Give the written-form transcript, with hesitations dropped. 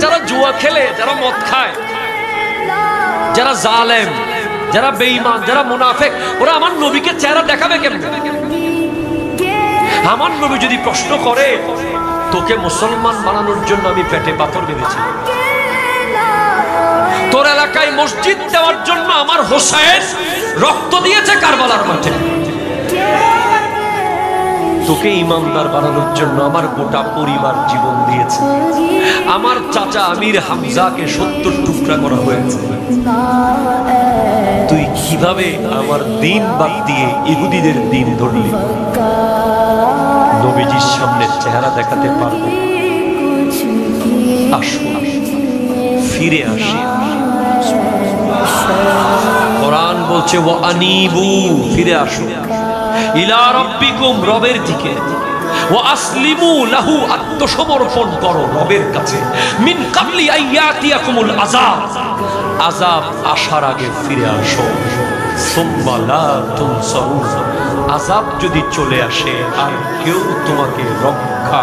যারা জুয়া খেলে, যারা মদ খায়, যারা জালেম, যারা বেঈমান, যারা মুনাফিক, ওরা আমার নবীকে চেহারা দেখাবে কেমনে? আমার নবী যদি প্রশ্ন করে, তোকে মুসলমান বানানোর জন্য আমি পেটে পাথর বেঁধেছি, তোর এলাকায় মসজিদ দেওয়ার জন্য আমার হোসেন রক্ত দিয়েছে কারবালার মাঠে, তোকে ইমানদার বানানোর জন্য আমার গোটা পরিবার জীবন দিয়েছে, আমার চাচা আমির হামজাকে 70 টুকরা করা হয়েছে, তুই কিভাবে আমার দিন বাদ দিয়ে ইহুদিদের দিন ধরলি? নবীজির সামনে চেহারা দেখাতে পারবো? আসুন ফিরে আসি। কোরআন বলছে ওয়া আনিবু, ফিরে আসুন, ইলা রাব্বিকুম, রবের দিকে, ওয়া আসলিমু লাহু, আত্মসমর্পণ করো রবের কাছে, মিন কাবলি আইয়াতিয়াকুমুল আযাব, আযাব আসার আগে ফিরে আসো, সুম্মা লা তুনসারুন, আযাব যদি চলে আসে আর কেউ তোমাকে রক্ষা